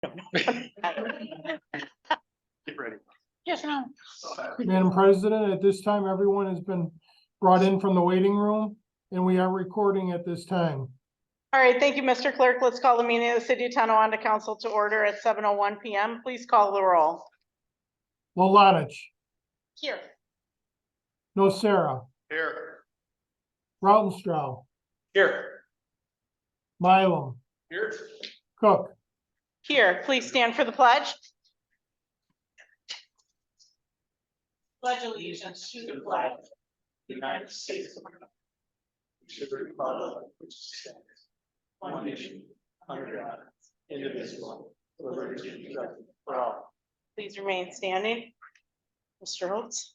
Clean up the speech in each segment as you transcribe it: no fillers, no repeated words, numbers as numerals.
Get ready. Yes, no. Madam President, at this time, everyone has been brought in from the waiting room and we are recording at this time. All right, thank you, Mr. Clerk. Let's call the meeting of the City of Tonawanda Council to order at 7:01 PM. Please call the roll. Lolanich, Here. Nocera, Here. Rautenstrau, Here. Mylum, Here. Cook. Here, please stand for the pledge. Pledge allegiance to the flag of the United States of America, to the republic which stands one nation under God, indivisible, with liberty and justice for all. Please remain standing. Mr. Holtz.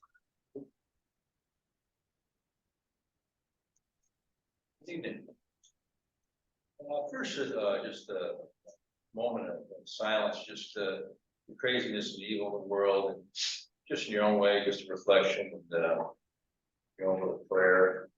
First, just a moment of silence, just the craziness and evil in the world, and just in your own way, just a reflection and your own little prayer.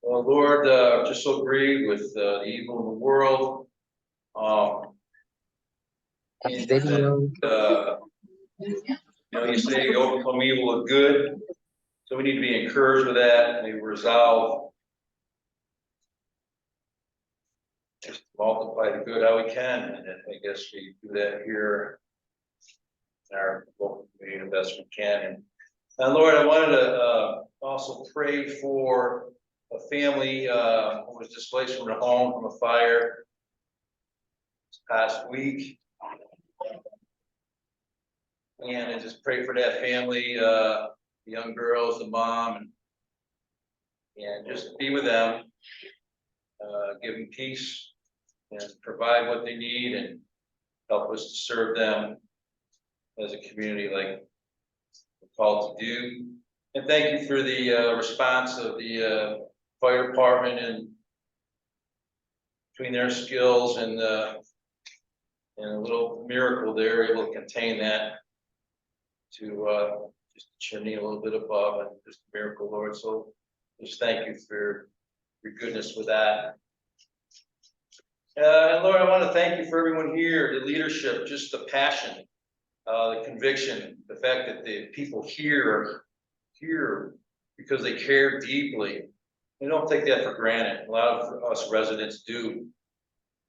Well, Lord, just so grieved with the evil in the world. You say overcome evil with good, so we need to be encouraged with that. We resolve just multiply the good how we can, and I guess we do that here in our local community the best we can. And Lord, I wanted to also pray for a family who was displaced from their home from a fire this past week. And I just pray for that family, the young girls, the mom, and just be with them, give them peace and provide what they need and help us to serve them as a community like we're called to do. And thank you for the response of the fire department and between their skills and a little miracle they're able to contain that to just chimney a little bit above, and just a miracle, Lord. So just thank you for your goodness with that. And Lord, I want to thank you for everyone here, the leadership, just the passion, the conviction, the fact that the people here because they care deeply. We don't take that for granted. A lot of us residents do.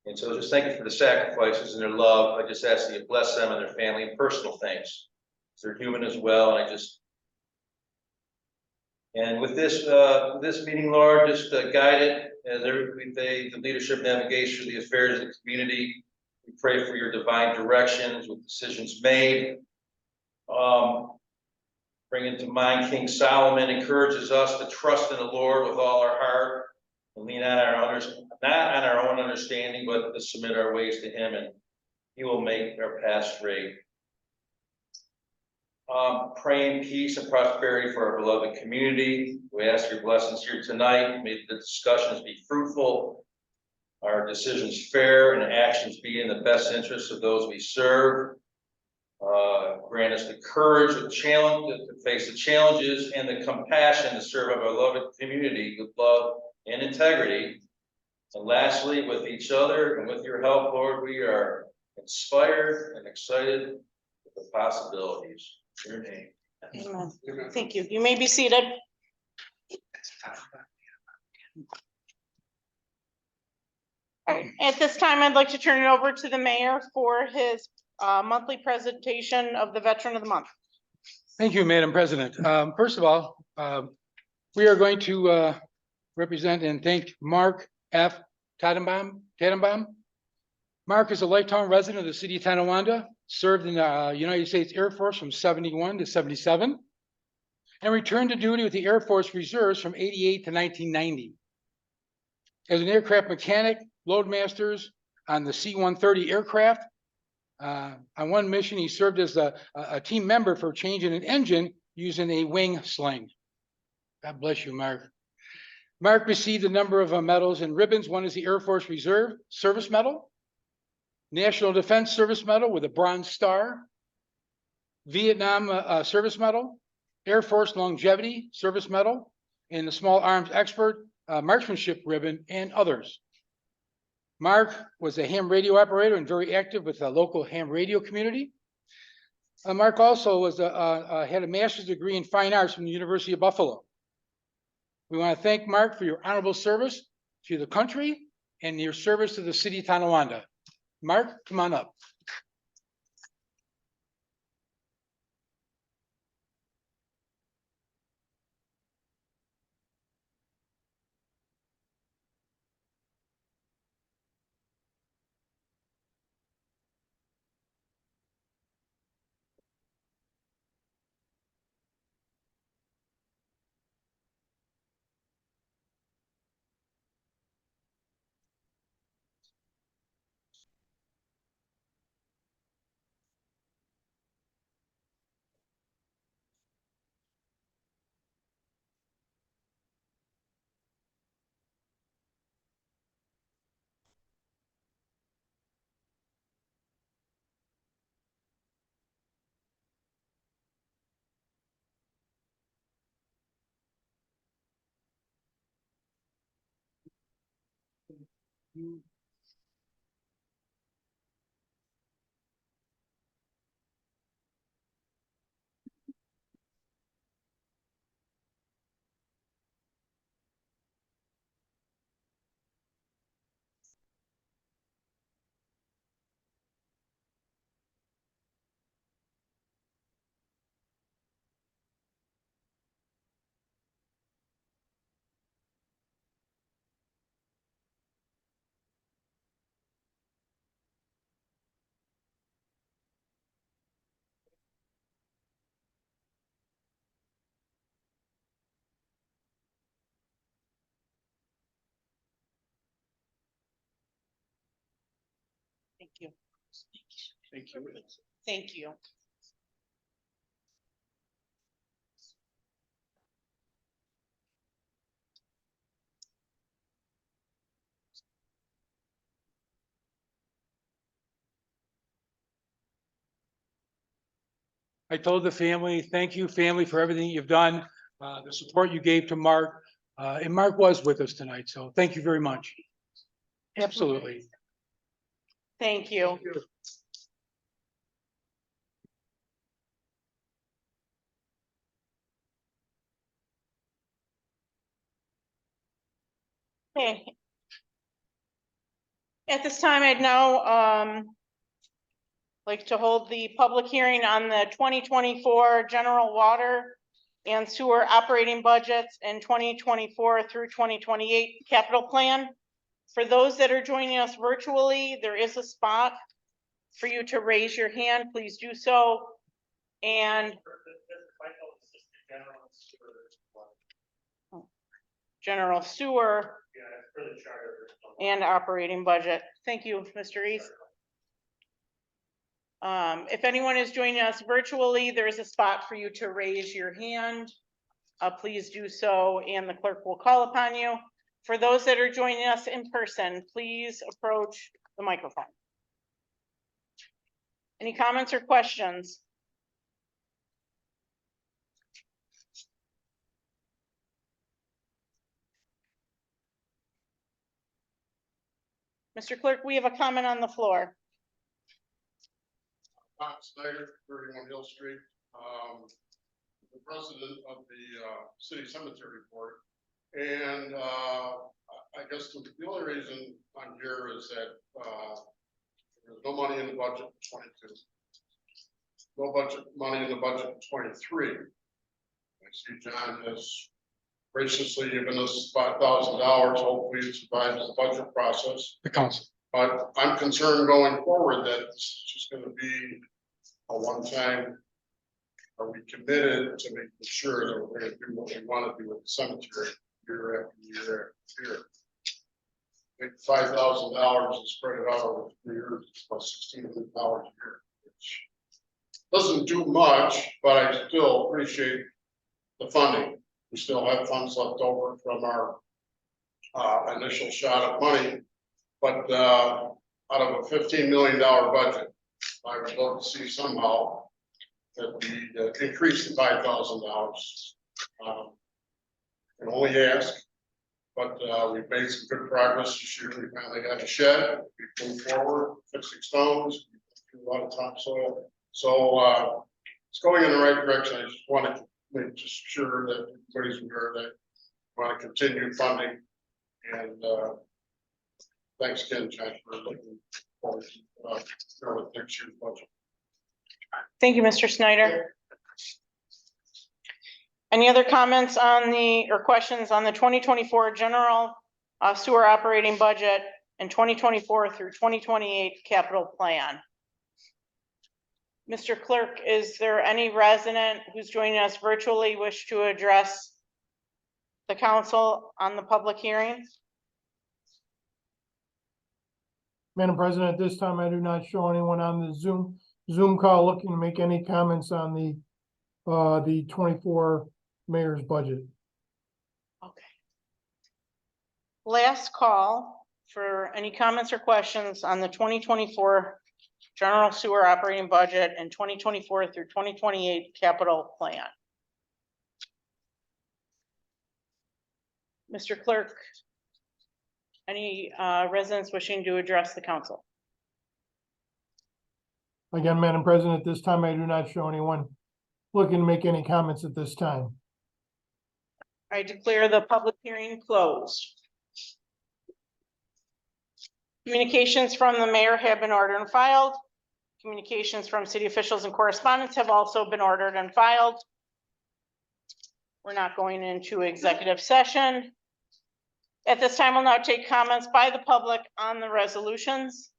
And so just thank you for the sacrifices and their love. I just ask that you bless them and their family and personal things. They're human as well. And with this meeting, Lord, just guide it as the leadership navigates through the affairs of the community. We pray for your divine directions with decisions made. Bring into mind King Solomon encourages us to trust in the Lord with all our heart and lean on not on our own understanding, but to submit our ways to him, and he will make our path straight. Praying peace and prosperity for our beloved community. We ask your blessings here tonight. May the discussions be fruitful, our decisions fair, and actions be in the best interest of those we serve. Grant us the courage to face the challenges and the compassion to serve our beloved community with love and integrity. And lastly, with each other and with your help, Lord, we are inspired and excited with the possibilities. In your name. Amen. Thank you. You may be seated. All right. At this time, I'd like to turn it over to the mayor for his monthly presentation of the Veteran of the Month. Thank you, Madam President. First of all, we are going to represent and thank Mark F. Tannenbaum. Mark is a lifetime resident of the city of Tonawanda, served in the United States Air Force from 71 to 77, and returned to duty with the Air Force Reserves from 88 to 1990. As an aircraft mechanic, loadmasters on the C-130 aircraft. On one mission, he served as a team member for changing an engine using a wing sling. God bless you, Mark. Mark received a number of medals and ribbons. One is the Air Force Reserve Service Medal, National Defense Service Medal with a Bronze Star, Vietnam Service Medal, Air Force Longevity Service Medal, and the Small Arms Expert Marksmanship Ribbon, and others. Mark was a ham radio operator and very active with the local ham radio community. Mark also was had a master's degree in fine arts from the University of Buffalo. We want to thank Mark for your honorable service to the country and your service to the city of Tonawanda. Mark, come on up. Thank you. Thank you. Thank you. I told the family, thank you, family, for everything you've done, the support you gave to Mark. And Mark was with us tonight, so thank you very much. Absolutely. Thank you. Okay. At this time, I'd now like to hold the public hearing on the 2024 general water and sewer operating budgets and 2024 through 2028 capital plan. For those that are joining us virtually, there is a spot for you to raise your hand. Please do so. And general sewer and operating budget. Thank you, Mr. Reese. If anyone is joining us virtually, there is a spot for you to raise your hand. Please do so, and the clerk will call upon you. For those that are joining us in person, please approach the microphone. Any comments or questions? Mr. Clerk, we have a comment on the floor. Tom Snyder, 31 Hill Street, the president of the city cemetery board. And I guess the only reason I'm here is that there's no money in the budget for 22. No budget money in the budget for 23. I see John has graciously given us $5,000. Hopefully it survives the budget process. The council. But I'm concerned going forward that it's just going to be a one-time. Are we committed to making sure that we're going to do what we want to do with the cemetery year after year after year? I think $5,000 and spread it out over 3 years, it's about $1,600 a year, which doesn't do much, but I still appreciate the funding. We still have funds left over from our initial shot of money. But out of a $15 million budget, I would love to see somehow that we increase the $5,000. Can only ask, but we've made some good progress this year. We finally got a shed, we moved forward, fixing stones, we threw a lot of topsoil. So it's going in the right direction. I just wanted to make just sure that everybody's aware that we want to continue funding. And thanks again, John, for looking forward to next year's budget. Thank you, Mr. Snyder. Any other comments on or questions on the 2024 general sewer operating budget and 2024 through 2028 capital plan? Mr. Clerk, is there any resident who's joining us virtually wish to address the council on the public hearing? Madam President, at this time, I do not show anyone on the Zoom call looking to make any comments on the 24 mayor's budget. Okay. Last call for any comments or questions on the 2024 general sewer operating budget and 2024 through 2028 capital plan. Mr. Clerk, any residents wishing to address the council? Again, Madam President, at this time, I do not show anyone looking to make any comments at this time. I declare the public hearing closed. Communications from the mayor have been ordered and filed. Communications from city officials and correspondents have also been ordered and filed. We're not going into executive session. At this time, we'll now take comments by the public on the resolutions.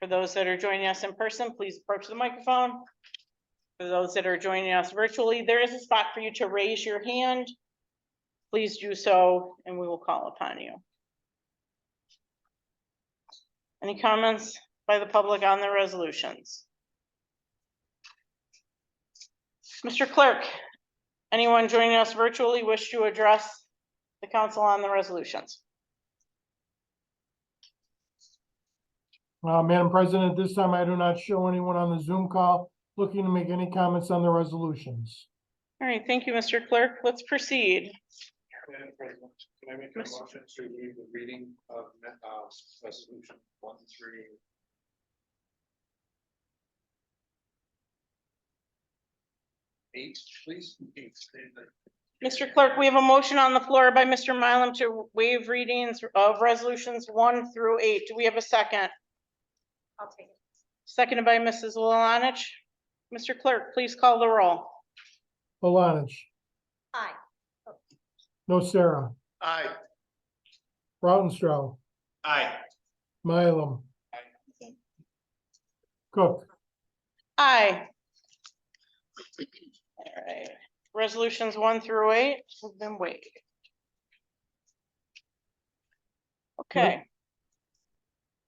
For those that are joining us in person, please approach the microphone. For those that are joining us virtually, there is a spot for you to raise your hand. Please do so, and we will call upon you. Any comments by the public on the resolutions? Mr. Clerk, anyone joining us virtually wish to address the council on the resolutions? Madam President, at this time, I do not show anyone on the Zoom call looking to make any comments on the resolutions. All right, thank you, Mr. Clerk. Let's proceed. Madam President, can I make a motion to leave the reading of resolution 1 through 8, please? Mr. Clerk, we have a motion on the floor by Mr. Mylum to waive readings of resolutions 1 through 8. Do we have a second? I'll take it. Seconded by Mrs. Lalanich. Mr. Clerk, please call the roll. Balanich, Aye. Nocera, Aye. Rautenstrau, Aye. Mylum, Cook. Aye. All right, resolutions 1 through 8 have been waived. Okay,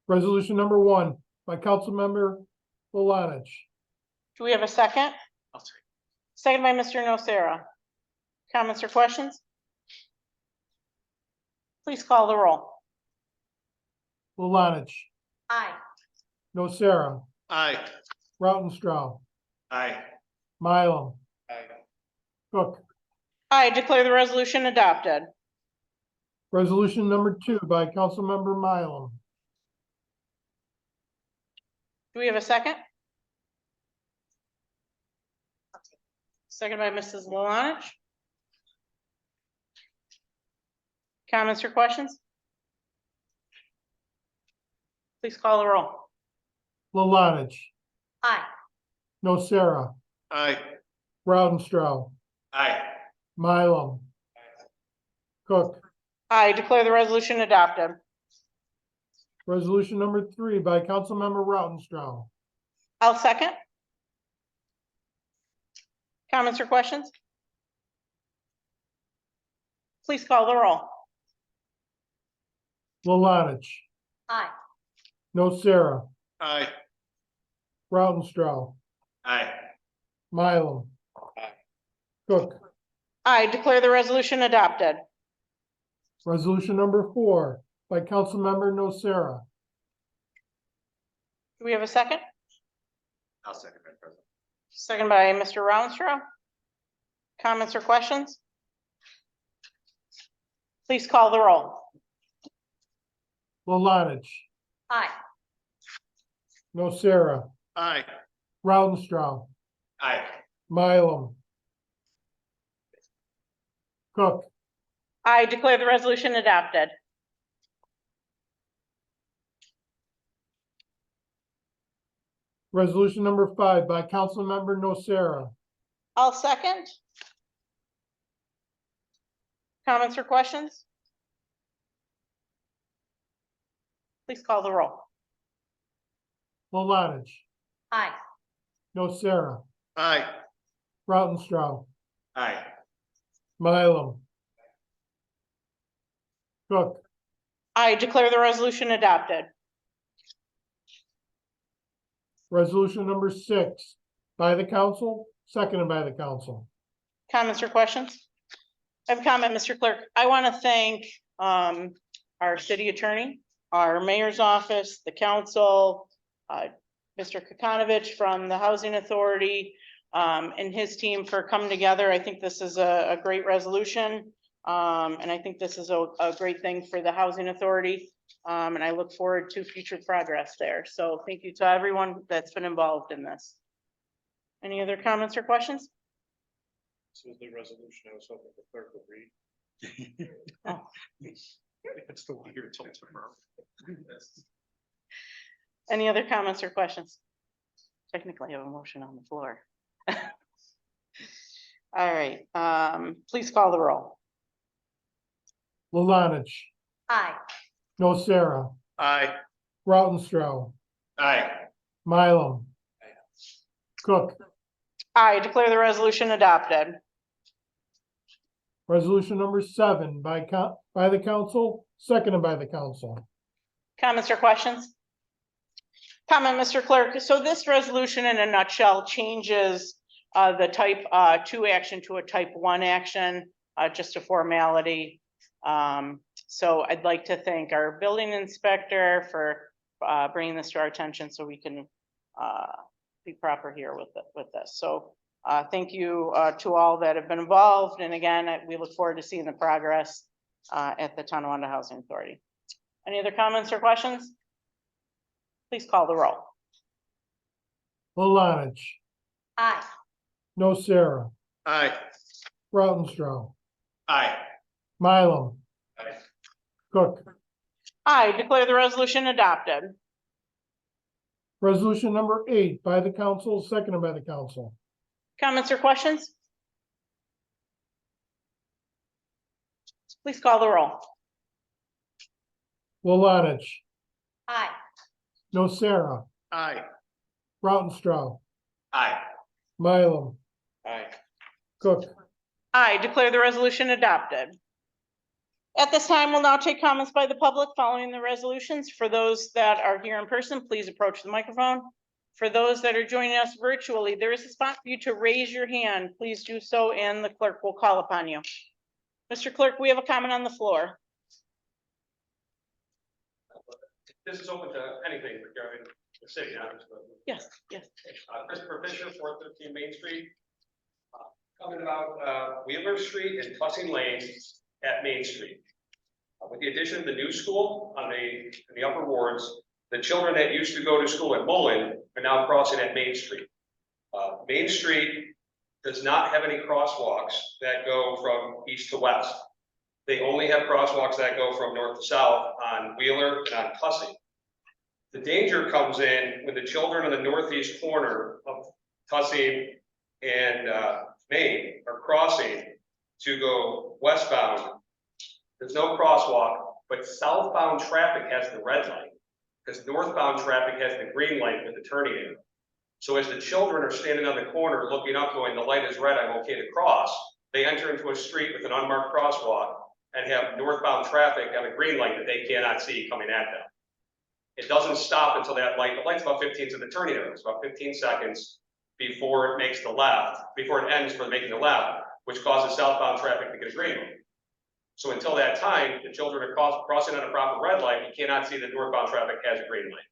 Resolution number 1 by Councilmember Balanich. do we have a second? I'll take Second by Mr. Nocera. Comments or questions? Please call the roll. Balanich, Aye. Nocera, Aye. Rautenstrau, Aye. Mylum, Aye. Cook. I declare the resolution adopted. Resolution number 2 by Councilmember Mylum. Do we have a second? Second by Mrs. Lalanich. Comments or questions? Please call the roll. Balanich, Aye. Nocera, Aye. Rautenstrau, Aye. Mylum, Cook. I declare the resolution adopted. Resolution number 3 by Councilmember Rautenstrau. I'll second. Comments or questions? Please call the roll. Balanich, Aye. Nocera, Aye. Rautenstrau, Aye. Mylum, Aye. Cook. I declare the resolution adopted. Resolution number 4 by Councilmember Nocera. Do we have a second? I'll second that, President. Second by Mr. Rounstrau. Comments or questions? Please call the roll. Lalanich, Aye. Nocera, Aye. Rautenstrau, Aye. Mylum. Cook, I declare the resolution adopted. resolution number 5 by Councilmember Nocera. I'll second. Comments or questions? Please call the roll. Lalanich, Aye. Nocera, Aye. Rautenstrau, Aye. Mylum. Cook, I declare the resolution adopted. resolution number 6 by the council, seconded by the council. Comments or questions? I have a comment, Mr. Clerk. I want to thank our city attorney, our mayor's office, the council, Mr. Kokanovic from the Housing Authority, and his team for coming together. I think this is a great resolution. And I think this is a great thing for the Housing Authority. And I look forward to future progress there. So thank you to everyone that's been involved in this. Any other comments or questions? This is the resolution I was hoping the clerk would read. Oh. It's the one here till tomorrow. Any other comments or questions? Technically, I have a motion on the floor. All right, please call the roll. Lalanich, Aye. Nocera, Aye. Rautenstrau, Aye. Mylum. Cook, I declare the resolution adopted. resolution number 7 by the council, seconded by the council. Comments or questions? Comment, Mr. Clerk. So this resolution in a nutshell changes the type 2 action to a type 1 action, just a formality. So I'd like to thank our building inspector for bringing this to our attention so we can be proper here with this. So thank you to all that have been involved. And again, we look forward to seeing the progress at the Tonawanda Housing Authority. Any other comments or questions? Please call the roll. Lalanich, Aye. Nocera, Aye. Rautenstrau, Aye. Mylum. Aye. Cook, I declare the resolution adopted. resolution number 8 by the council, seconded by the council. Comments or questions? Please call the roll. Lalanich, Aye. Nocera, Aye. Rautenstrau, Aye. Mylum. Aye. Cook, I declare the resolution adopted. At this time, we'll now take comments by the public following the resolutions. For those that are here in person, please approach the microphone. For those that are joining us virtually, there is a spot for you to raise your hand. Please do so and the clerk will call upon you. Mr. Clerk, we have a comment on the floor. This is open to anything regarding the city, obviously. Yes, yes. Christopher Fisher, 413 Main Street. Coming about Wheeler Street and Tussing Lane at Main Street. With the addition of the new school on in the upper wards, the children that used to go to school at Mullen are now crossing at Main Street. Main Street does not have any crosswalks that go from east to west. They only have crosswalks that go from north to south on Wheeler and on Tussing. The danger comes in when the children in the northeast corner of Tussing and Main are crossing to go westbound. There's no crosswalk, but southbound traffic has the red light because northbound traffic has the green light with the turning in. So as the children are standing on the corner looking up going, the light is red, I'm okay to cross, they enter into a street with an unmarked crosswalk and have northbound traffic have a green light that they cannot see coming at them. It doesn't stop until that light, the light's about 15 to the turning arrow, it's about 15 seconds before it makes the left, before it ends for making the left, which causes southbound traffic to get a green light. So until that time, the children are crossing on a proper red light, you cannot see that northbound traffic has a green light.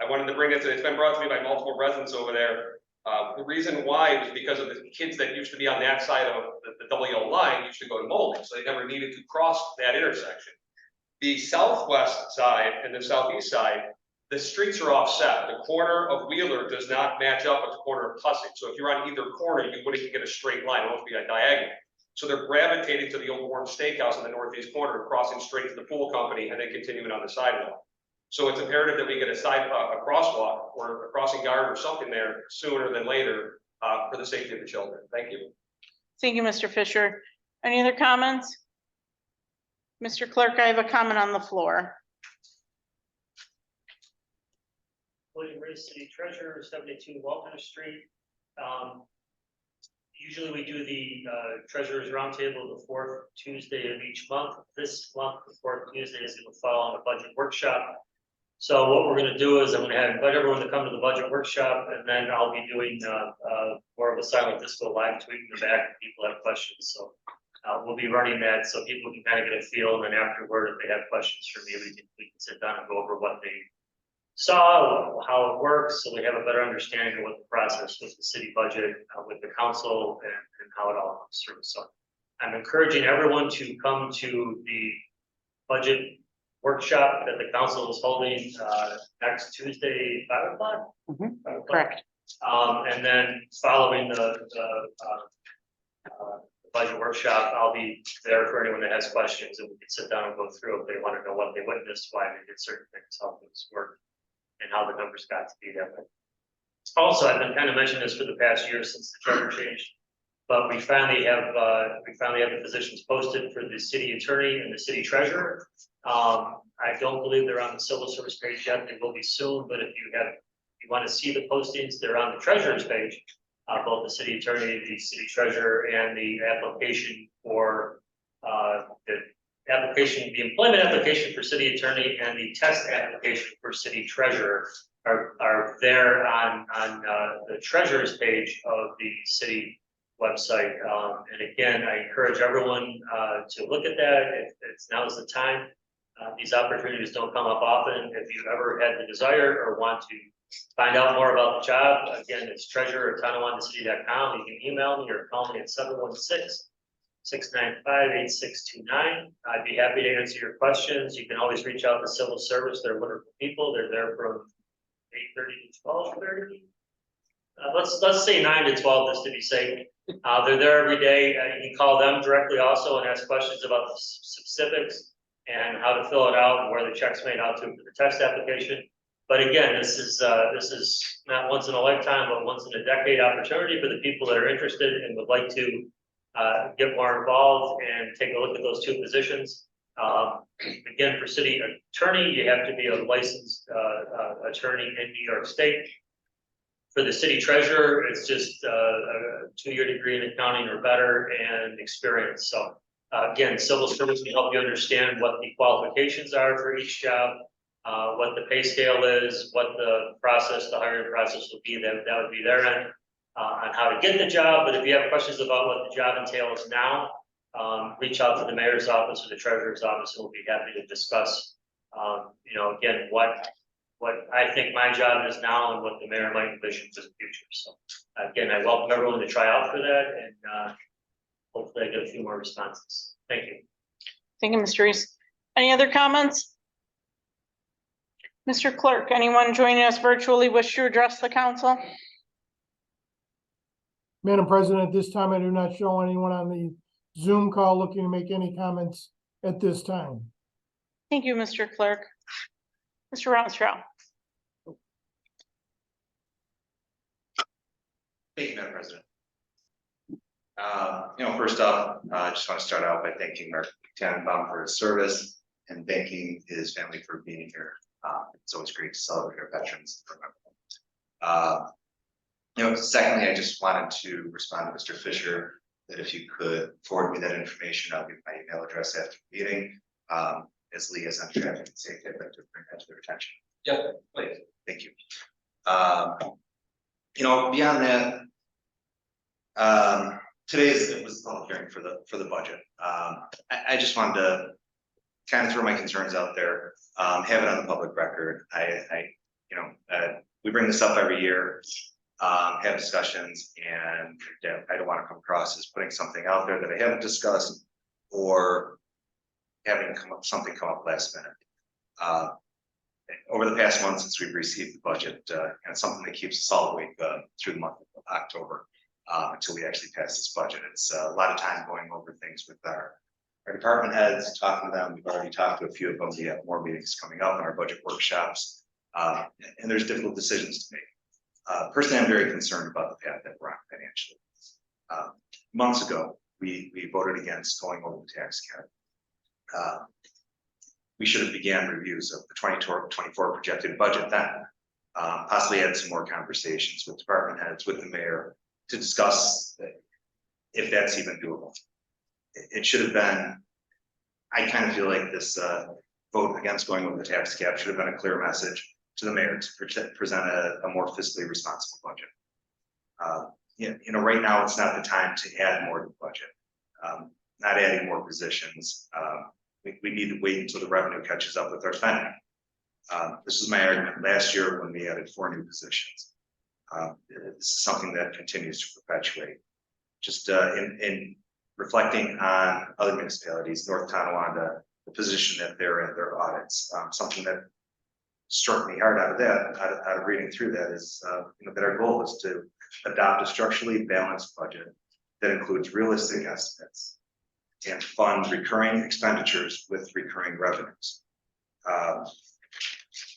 I wanted to bring it to, it's been brought to me by multiple residents over there. The reason why was because of the kids that used to be on that side of the double yellow line used to go to Molding, so they never needed to cross that intersection. The southwest side and the southeast side, the streets are offset. The corner of Wheeler does not match up with the corner of Cussing. So if you're on either corner, you wouldn't get a straight line, it would be a diagonal. So they're gravitating to the old Warren Steakhouse in the northeast corner, crossing straight to the pool company and then continuing on the sidewalk. So it's imperative that we get a crosswalk or a crossing guard or something there sooner than later for the safety of the children. Thank you. Thank you, Mr. Fisher. Any other comments? Mr. Clerk, I have a comment on the floor. William Reese, City Treasurer, 72 Walter Street. Usually we do the Treasurer's Roundtable the fourth Tuesday of each month. This month, the fourth Tuesday is going to fall on a budget workshop. So what we're going to do is I'm going to invite everyone to come to the budget workshop, and then I'll be doing more of a silent disco live tweet in the back if people have questions. So we'll be running that so people can kind of get a feel, and then afterward, if they have questions for me, we can sit down and go over what they saw, how it works, so we have a better understanding of what the process with the city budget, with the council, and how it all comes through. So I'm encouraging everyone to come to the budget workshop that the council is holding next Tuesday, 5 o'clock. 5 o'clock. Correct. And then following the budget workshop, I'll be there for anyone that has questions, and we can sit down and go through if they want to know what they witnessed, why they did certain things, how things work, and how the numbers got to be that way. Also, I've been kind of mentioning this for the past year since the charter changed, but we finally have the positions posted for the city attorney and the city treasurer. I don't believe they're on the civil service page yet. They will be soon, but if you want to see the postings, they're on the treasurer's page. Both the city attorney, the city treasurer, and the application for the employment application for city attorney and the test application for city treasurer are there on the treasurer's page of the city website. And again, I encourage everyone to look at that. Now's the time. These opportunities don't come up often. If you've ever had the desire or want to find out more about the job, again, it's treasurer@tonawandacity.com. You can email me or call me at 716-695-8629. I'd be happy to answer your questions. You can always reach out to civil service. They're wonderful people. They're there from 8:30 to 12:30. Let's say 9 to 12 just to be safe. They're there every day. You can call them directly also and ask questions about the specifics and how to fill it out and where the check's made out to for the test application. But again, this is not once in a lifetime, but once in a decade opportunity for the people that are interested and would like to get more involved and take a look at those two positions. Again, for city attorney, you have to be a licensed attorney in New York State. For the city treasurer, it's just a 2-year degree in accounting or better and experience. So again, civil service can help you understand what the qualifications are for each job, what the pay scale is, what the hiring process will be. That would be their end on how to get the job. But if you have questions about what the job entails now, reach out to the mayor's office or the treasurer's office, and we'll be happy to discuss. Again, what I think my job is now and what the mayor might envision for the future. So again, I welcome everyone to try out for that, and hopefully I get a few more responses. Thank you. Thank you, Mr. Reese. Any other comments? Mr. Clerk, anyone joining us virtually wish to address the council? Madam President, at this time, I do not show anyone on the Zoom call looking to make any comments at this time. Thank you, Mr. Clerk. Mr. Rounstrau. Thank you, Madam President. First off, I just want to start out by thanking Mark Tannenbaum for his service and thanking his family for being here. It's always great to celebrate our veterans. Secondly, I just wanted to respond to Mr. Fisher that if you could forward me that information, I'll give my email address after the meeting. As liaison traffic and safety, I'd like to bring that to their attention. Yep, please. Thank you. Beyond that, it was a public hearing for the budget. I just wanted to kind of throw my concerns out there, have it on the public record. We bring this up every year. have discussions, and I don't want to come across as putting something out there that I haven't discussed or having something come up last minute. Over the past month since we've received the budget, and it's something that keeps us all awake through the month of October until we actually pass this budget. It's a lot of time going over things with our department heads, talking to them. We've already talked to a few of them. We have more meetings coming up in our budget workshops, and there's difficult decisions to make. Personally, I'm very concerned about the path that we're on financially. Months ago, we voted against going over the tax cap. We should have began reviews of the 2024 projected budget then. Possibly had some more conversations with department heads, with the mayor, to discuss if that's even doable. It should have been, I kind of feel like this vote against going over the tax cap should have been a clear message to the mayor to present a more fiscally responsible budget. Right now, it's not the time to add more to the budget. Not adding more positions. We need to wait until the revenue catches up with our spending. This was my argument last year when we added 4 new positions. This is something that continues to perpetuate. Just in reflecting on other municipalities, North Tonawanda, the position that they're in, their audits, something that struck me hard out of reading through that is, that our goal is to adopt a structurally balanced budget that includes realistic estimates and fund recurring expenditures with recurring revenues.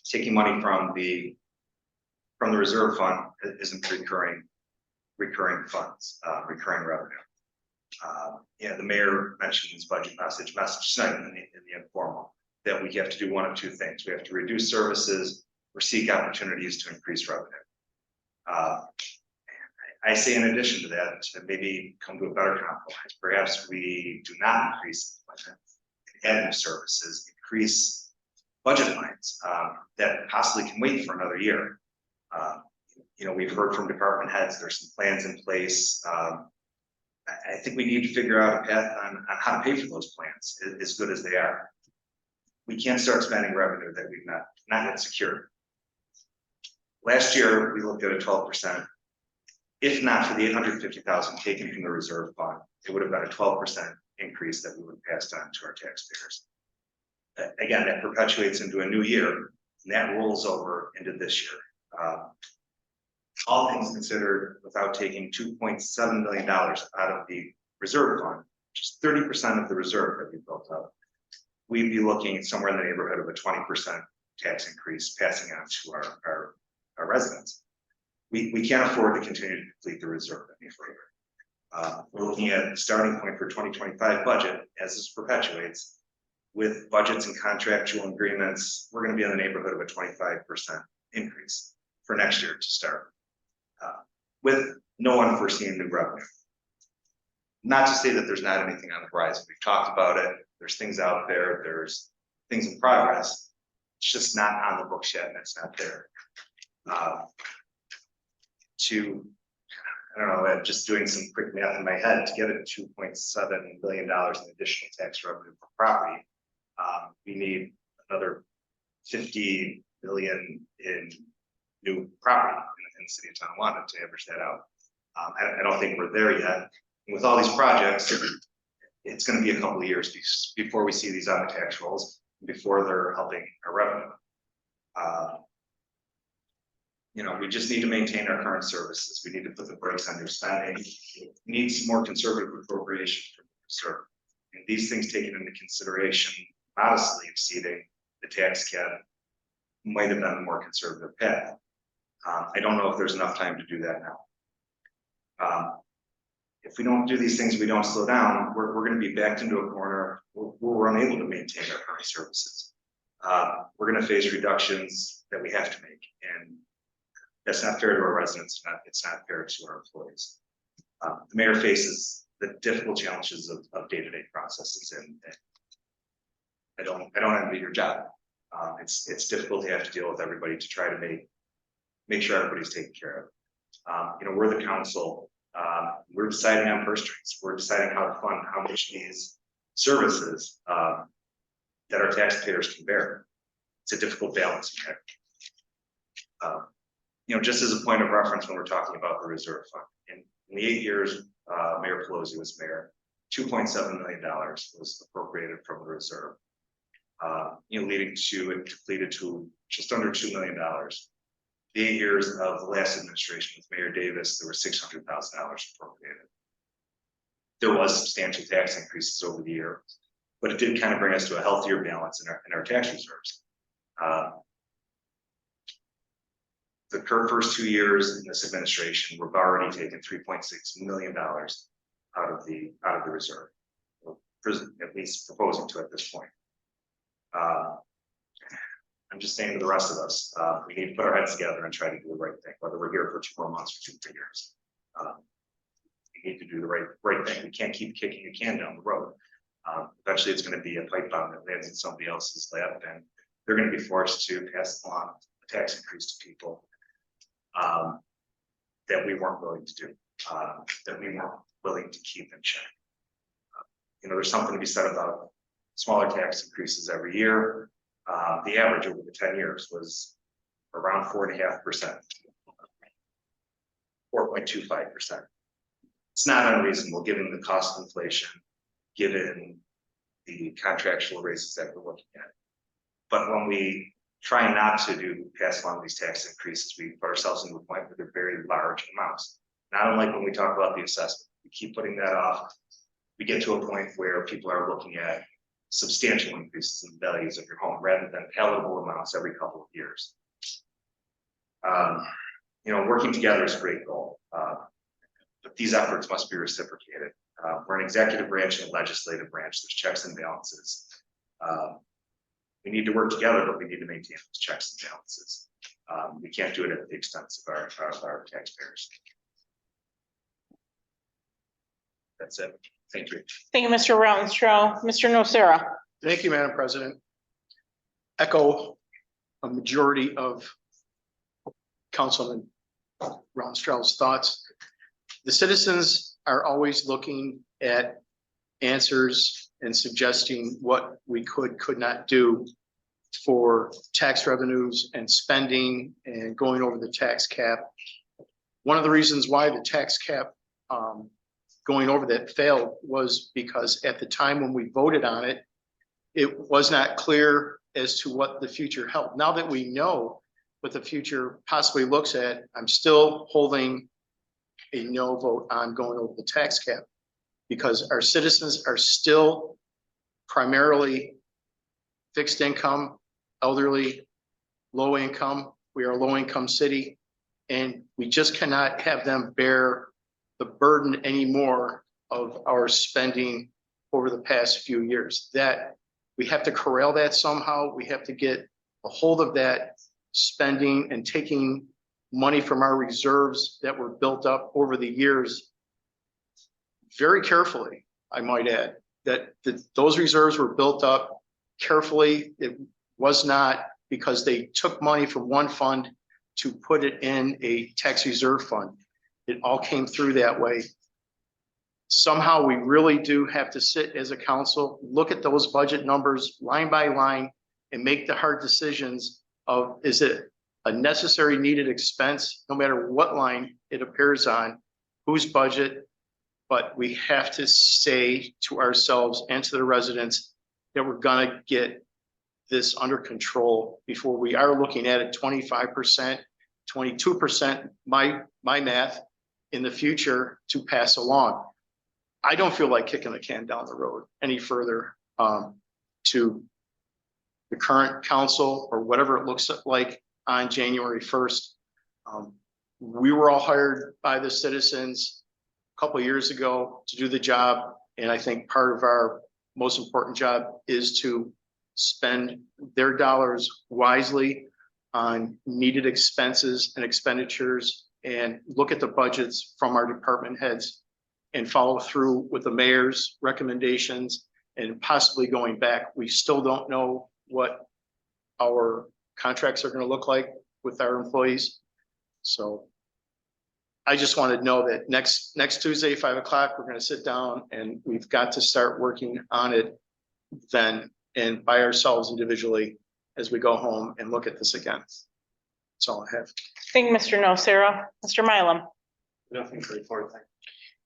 Taking money from the reserve fund isn't recurring funds, recurring revenue. The mayor mentioned in his budget message tonight in the informal that we have to do one of 2 things. We have to reduce services or seek opportunities to increase revenue. I say in addition to that, to maybe come to a better compromise. Perhaps we do not increase the budget, add new services, increase budget lines that possibly can wait for another year. We've heard from department heads, there's some plans in place. I think we need to figure out a path on how to pay for those plans, as good as they are. We can't start spending revenue that we've not yet secured. Last year, we looked at a 12%. If not for the 850,000 taken from the reserve fund, it would have been a 12% increase that we would have passed on to our taxpayers. Again, that perpetuates into a new year, and that rolls over into this year. All things considered, without taking $2.7 million out of the reserve fund, which is 30% of the reserve that we built up, we'd be looking somewhere in the neighborhood of a 20% tax increase passing on to our residents. We can't afford to continue to deplete the reserve any further. We're looking at the starting point for 2025 budget as this perpetuates. With budgets and contractual agreements, we're going to be in the neighborhood of a 25% increase for next year to start, with no unforeseen new revenue. Not to say that there's not anything on the horizon. We've talked about it. There's things out there. There's things in progress. It's just not on the books yet, and it's not there. Just doing some quick math in my head, to get a $2.7 billion in additional tax revenue for property, we need another 50 million in new property in the city of Tonawanda to average that out. I don't think we're there yet. And with all these projects, it's going to be a couple of years before we see these on the tax rolls, before they're helping our revenue. We just need to maintain our current services. We need to put the brakes on new spending. We need some more conservative appropriation from the reserve. And these things taken into consideration, modestly exceeding the tax cap, might have been a more conservative path. I don't know if there's enough time to do that now. If we don't do these things, we don't slow down, we're going to be backed into a corner where we're unable to maintain our current services. We're going to face reductions that we have to make, and that's not fair to our residents. It's not fair to our employees. The mayor faces the difficult challenges of day-to-day processes, and I don't envy your job. It's difficult to have to deal with everybody to try to make sure everybody's taken care of. We're the council. We're deciding on purse strings. We're deciding how to fund how much of these services that our taxpayers can bear. It's a difficult balance. you know, just as a point of reference, when we're talking about the reserve fund, in the 8 years, Mayor Pelosi was mayor, $2.7 million was appropriated from the reserve. You know, leading to it depleted to just under $2 million. The 8 years of the last administration with Mayor Davis, there were $600,000 appropriated. There was substantial tax increases over the year, but it did kind of bring us to a healthier balance in our tax reserves. The first 2 years in this administration, we've already taken $3.6 million out of the reserve, at least proposing to at this point. I'm just saying to the rest of us, we need to put our heads together and try to do the right thing, whether we're here for 2 more months or 2 or 3 years. We need to do the right thing. We can't keep kicking the can down the road. Eventually, it's going to be a pipe bomb that lands in somebody else's lap, and they're going to be forced to pass along a tax increase to people that we weren't willing to do, that we weren't willing to keep in check. You know, there's something to be said about smaller tax increases every year. The average over the 10 years was around 4.5%, 4.25%. It's not unreasonable given the cost of inflation, given the contractual raises that we're looking at. But when we try not to pass along these tax increases, we put ourselves into a point where they're very large amounts. Not unlike when we talk about the assessment, we keep putting that off. We get to a point where people are looking at substantial increases in the values of your home rather than palatable amounts every couple of years. You know, working together is a great goal, but these efforts must be reciprocated. We're an executive branch and a legislative branch. There's checks and balances. We need to work together, but we need to maintain those checks and balances. We can't do it at the expense of our taxpayers. That's it. Thank you. Thank you, Mr. Rautenstrau. Mr. Nocera. Thank you, Madam President. Echo a majority of Councilman Rautenstrau's thoughts. The citizens are always looking at answers and suggesting what we could not do for tax revenues and spending and going over the tax cap. One of the reasons why the tax cap going over that failed was because at the time when we voted on it, it was not clear as to what the future held. Now that we know what the future possibly looks at, I'm still holding a no vote on going over the tax cap because our citizens are still primarily fixed income, elderly, low income. We are a low income city, and we just cannot have them bear the burden anymore of our spending over the past few years. That we have to corral that somehow. We have to get a hold of that spending and taking money from our reserves that were built up over the years very carefully, I might add, that those reserves were built up carefully. It was not because they took money from one fund to put it in a tax reserve fund. It all came through that way. Somehow we really do have to sit as a council, look at those budget numbers line by line and make the hard decisions of, is it a necessary needed expense, no matter what line it appears on, whose budget, but we have to say to ourselves and to the residents that we're gonna get this under control before we are looking at it 25%, 22%, my math, in the future to pass along. I don't feel like kicking the can down the road any further to the current council or whatever it looks like on January 1st. We were all hired by the citizens a couple of years ago to do the job. And I think part of our most important job is to spend their dollars wisely on needed expenses and expenditures and look at the budgets from our department heads and follow through with the mayor's recommendations and possibly going back. We still don't know what our contracts are going to look like with our employees. So I just want to know that next Tuesday, 5 o'clock, we're going to sit down and we've got to start working on it then and by ourselves individually as we go home and look at this again. That's all I have. Thank you, Mr. Nocera. Mr. Mylum. Nothing to report, thank you.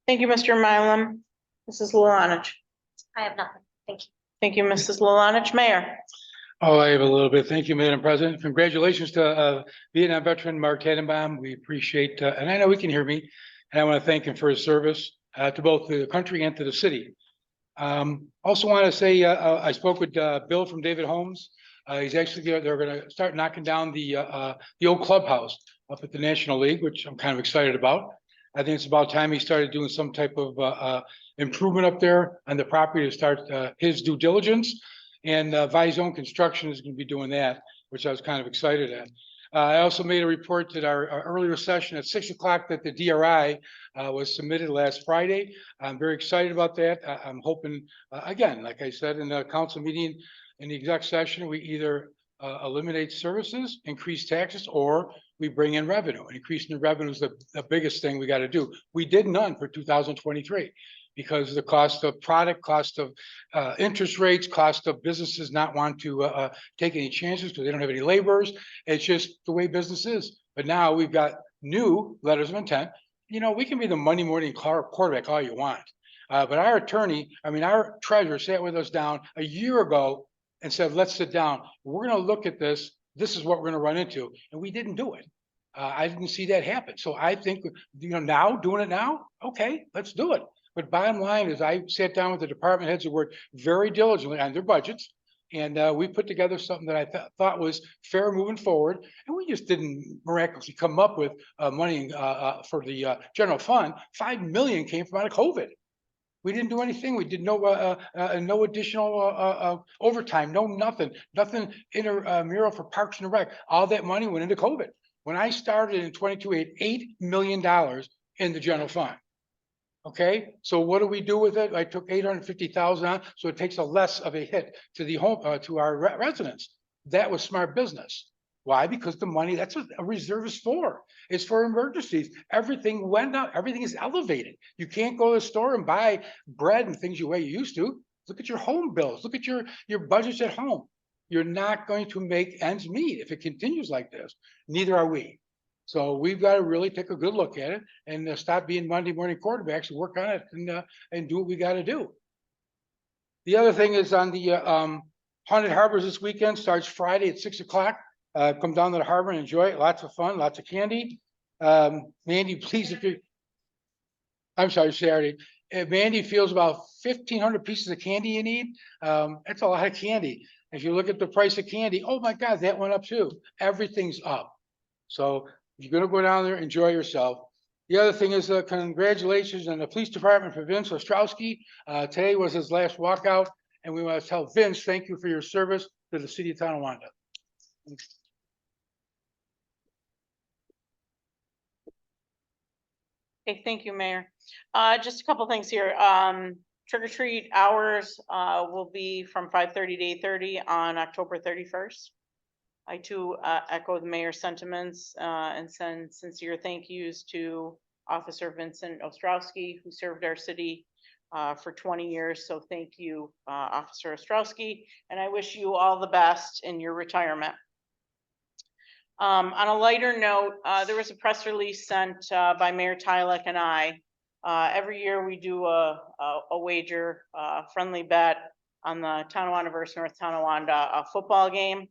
Thank you, Mr. Mylum. Mrs. Lulanich. I have nothing. Thank you. Thank you, Mrs. Lulanich. Mayor. Oh, I have a little bit. Thank you, Madam President. Congratulations to Vietnam veteran Mark Tannenbaum. We appreciate, and I know he can hear me, and I want to thank him for his service to both the country and to the city. Also want to say, I spoke with Bill from David Homes. He's actually, they're going to start knocking down the old clubhouse up at the National League, which I'm kind of excited about. I think it's about time he started doing some type of improvement up there on the property to start his due diligence. And Vizone Construction is going to be doing that, which I was kind of excited at. I also made a report that our earlier session at 6 o'clock that the DRI was submitted last Friday. I'm very excited about that. I'm hoping, again, like I said in the council meeting, in the exec session, we either eliminate services, increase taxes, or we bring in revenue. Increasing the revenue is the biggest thing we got to do. We did none for 2023 because the cost of product, cost of interest rates, cost of businesses not want to take any chances because they don't have any laborers. It's just the way business is. But now we've got new letters of intent. You know, we can be the Monday morning quarterback all you want. But our attorney, our treasurer sat with us down a year ago and said, let's sit down. We're going to look at this. This is what we're going to run into. And we didn't do it. I didn't see that happen. So I think, now doing it now, okay, let's do it. But bottom line is I sat down with the department heads who worked very diligently on their budgets. And we put together something that I thought was fair moving forward. And we just didn't miraculously come up with money for the general fund. 5 million came from out of COVID. We didn't do anything. We did no additional overtime, nothing intramural for Parks and Rec. All that money went into COVID. When I started in 22, we had $8 million in the general fund. Okay, so what do we do with it? I took 850,000 on, so it takes a less of a hit to the home to our residents. That was smart business. Why? Because the money, that's what a reserve is for. It's for emergencies. Everything went up. Everything is elevated. You can't go to the store and buy bread and things the way you used to. Look at your home bills. Look at your budgets at home. You're not going to make ends meet if it continues like this. Neither are we. So we've got to really take a good look at it and stop being Monday morning quarterbacks and work on it and do what we got to do. The other thing is on the Haunted Harbors this weekend, starts Friday at 6 o'clock. Come down to the harbor and enjoy it. Lots of fun, lots of candy. Mandy, please, I'm sorry, Saturday. If Mandy feels about 1,500 pieces of candy you need, that's a lot of candy. If you look at the price of candy, oh my God, that went up too. Everything's up. So if you're gonna go down there, enjoy yourself. The other thing is congratulations on the police department for Vince Ostrowski. Today was his last walkout, and we want to tell Vince, thank you for your service to the city of Tonawanda. Okay, thank you, Mayor. Just a couple things here. Trick or treat hours will be from 5:30 to 8:30 on October 31st. I too echo the mayor's sentiments and send sincere thank yous to Officer Vincent Ostrowski, who served our city for 20 years. So thank you, Officer Ostrowski, and I wish you all the best in your retirement. On a lighter note, there was a press release sent by Mayor Tylek and I. Every year we do a wager, friendly bet on the Tonawanda versus North Tonawanda football game.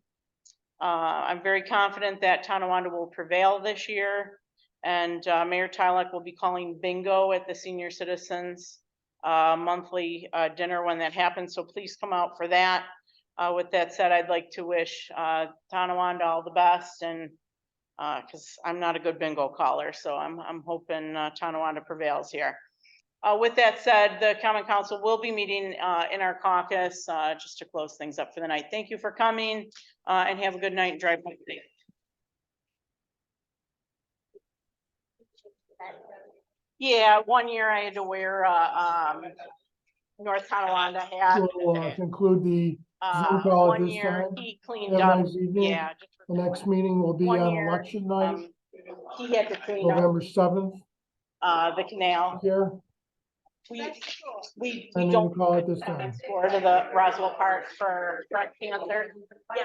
I'm very confident that Tonawanda will prevail this year, and Mayor Tylek will be calling bingo at the senior citizens monthly dinner when that happens. So please come out for that. With that said, I'd like to wish Tonawanda all the best, and because I'm not a good bingo caller, so I'm hoping Tonawanda prevails here. With that said, the Common Council will be meeting in our caucus just to close things up for the night. Thank you for coming and have a good night and drive home safe. Yeah, one year I had to wear North Tonawanda hat. We'll conclude the Zoom call at One this year time. he cleaned Have a up. nice evening. Yeah. The next meeting will be One on year, election night, he had to clean up November 7th the canal. here. We And then don't call it this time. next door to the Roswell Park for breast cancer. Yeah.